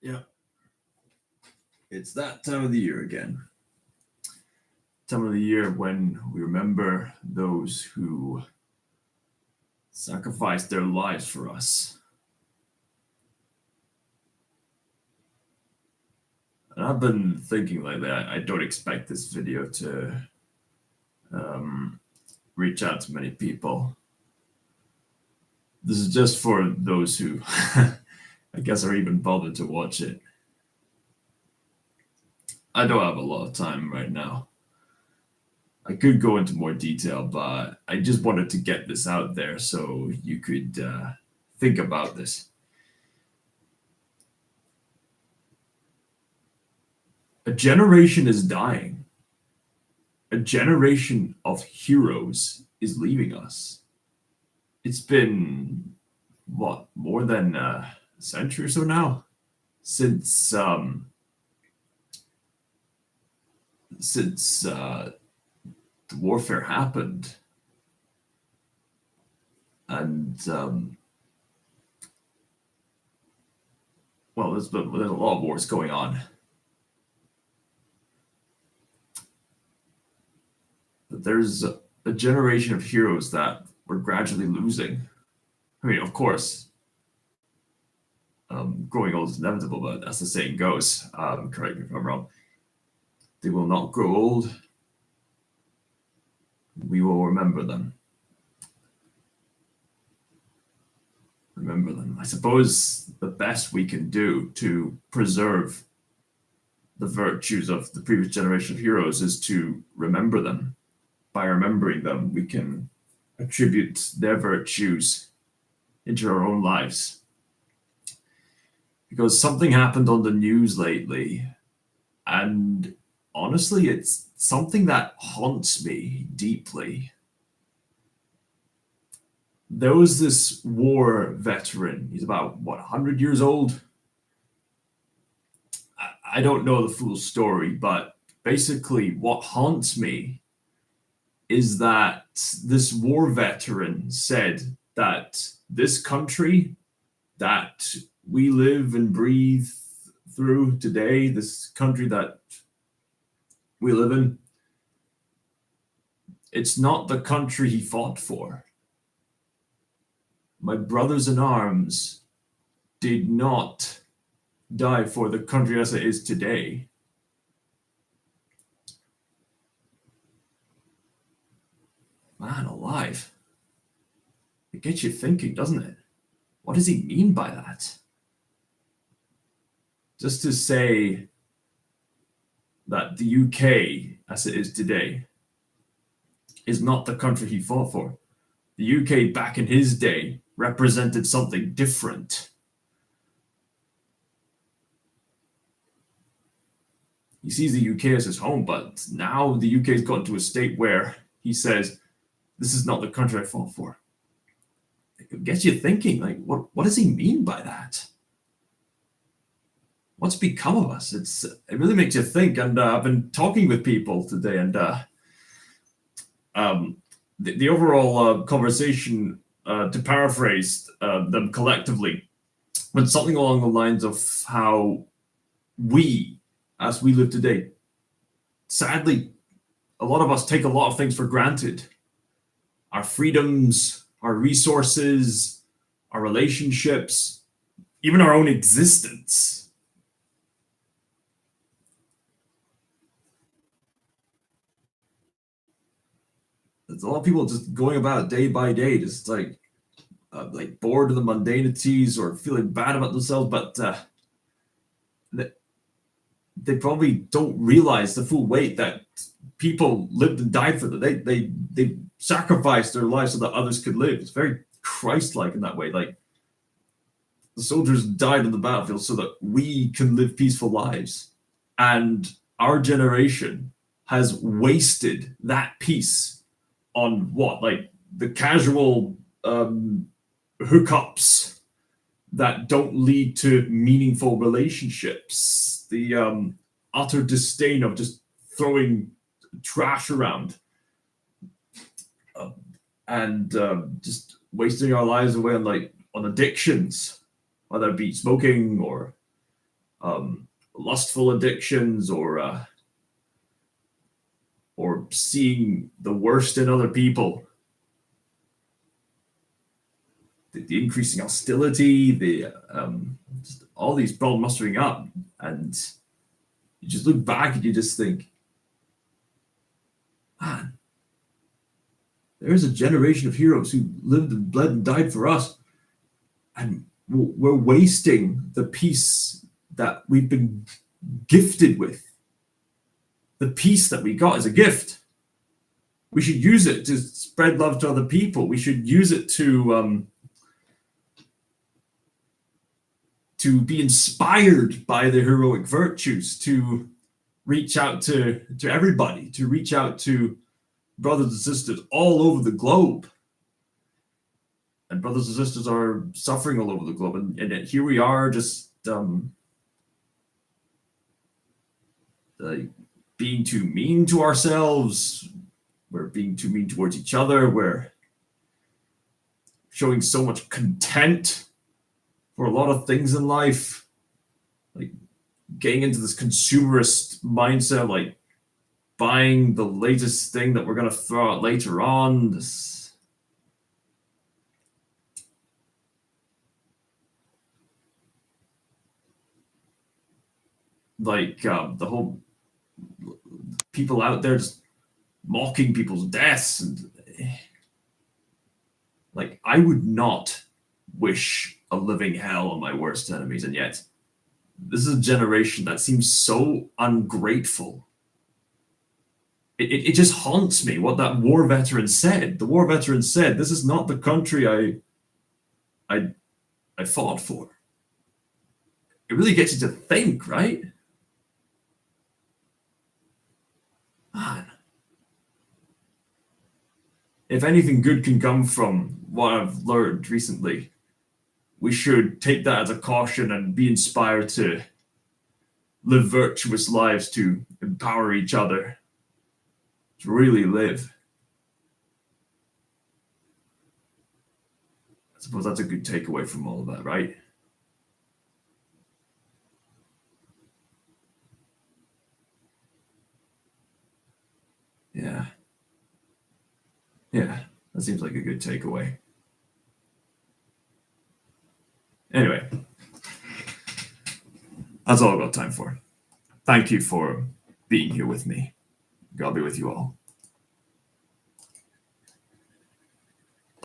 Yeah, it's that time of the year again. Time of the year when we remember those who sacrificed their lives for us. And I've been thinking lately, I don't expect this video to um, reach out to many people. This is just for those who, I guess, are even bothered to watch it. I don't have a lot of time right now. I could go into more detail, but I just wanted to get this out there so you could think about this. A generation is dying. A generation of heroes is leaving us. It's been, what, more than a century or so now since the warfare happened, and well, there's a lot of wars going on, but there's a generation of heroes that we're gradually losing. I mean, of course, growing old is inevitable, but as the saying goes, correct me if I'm wrong, they will not grow old. We will remember them. Remember them. I suppose the best we can do to preserve the virtues of the previous generation of heroes is to remember them. By remembering them, we can attribute their virtues into our own lives. Because something happened on the news lately, and honestly, it's something that haunts me deeply. There was this war veteran. He's about, what, 100 years old? I don't know the full story, but basically, what haunts me is that this war veteran said that this country that we live and breathe through today, this country that we live in, it's not the country he fought for. My brothers in arms did not die for the country as it is today. Man alive. It gets you thinking, doesn't it? What does he mean by that? Just to say that the UK, as it is today, is not the country he fought for. The UK back in his day represented something different. He sees the UK as his home, but now the UK has gotten to a state where he says, this is not the country I fought for. It gets you thinking, like, what does he mean by that? What's become of us? It really makes you think. And I've been talking with people today, and the overall conversation, to paraphrase them collectively, went something along the lines of how we, as we live today, sadly, a lot of us take a lot of things for granted. Our freedoms, our resources, our relationships, even our own existence. There's a lot of people just going about day by day, just like bored of the mundanities or feeling bad about themselves, but they probably don't realize the full weight that people lived and died for them. They sacrificed their lives so that others could live. It's very Christ-like in that way. Like, the soldiers died on the battlefield so that we can live peaceful lives. And our generation has wasted that peace on what? Like the casual hookups that don't lead to meaningful relationships, the utter disdain of just throwing trash around, and just wasting our lives away on addictions, whether it be smoking or lustful addictions, or seeing the worst in other people, the increasing hostility, just all these problems mustering up, and you just look back and you just think, man, there's a generation of heroes who lived and bled and died for us, and we're wasting the peace that we've been gifted with. The peace that we got is a gift. We should use it to spread love to other people. We should use it to be inspired by the heroic virtues, to reach out to everybody, to reach out to brothers and sisters all over the globe. And brothers and sisters are suffering all over the globe. And yet here we are just being too mean to ourselves. We're being too mean towards each other. We're showing so much contempt for a lot of things in life. Like getting into this consumerist mindset, like buying the latest thing that we're going to throw out later on. This, like the whole people out there just mocking people's deaths, and like I would not wish a living hell on my worst enemies, and yet this is a generation that seems so ungrateful. It just haunts me what that war veteran said. The war veteran said, "This is not the country I fought for." It really gets you to think, right? Man, if anything good can come from what I've learned recently, we should take that as a caution and be inspired to live virtuous lives, to empower each other, to really live. I suppose that's a good takeaway from all of that, right? Yeah. Yeah, that seems like a good takeaway. Anyway, that's all I've got time for. Thank you for being here with me. God be with you all.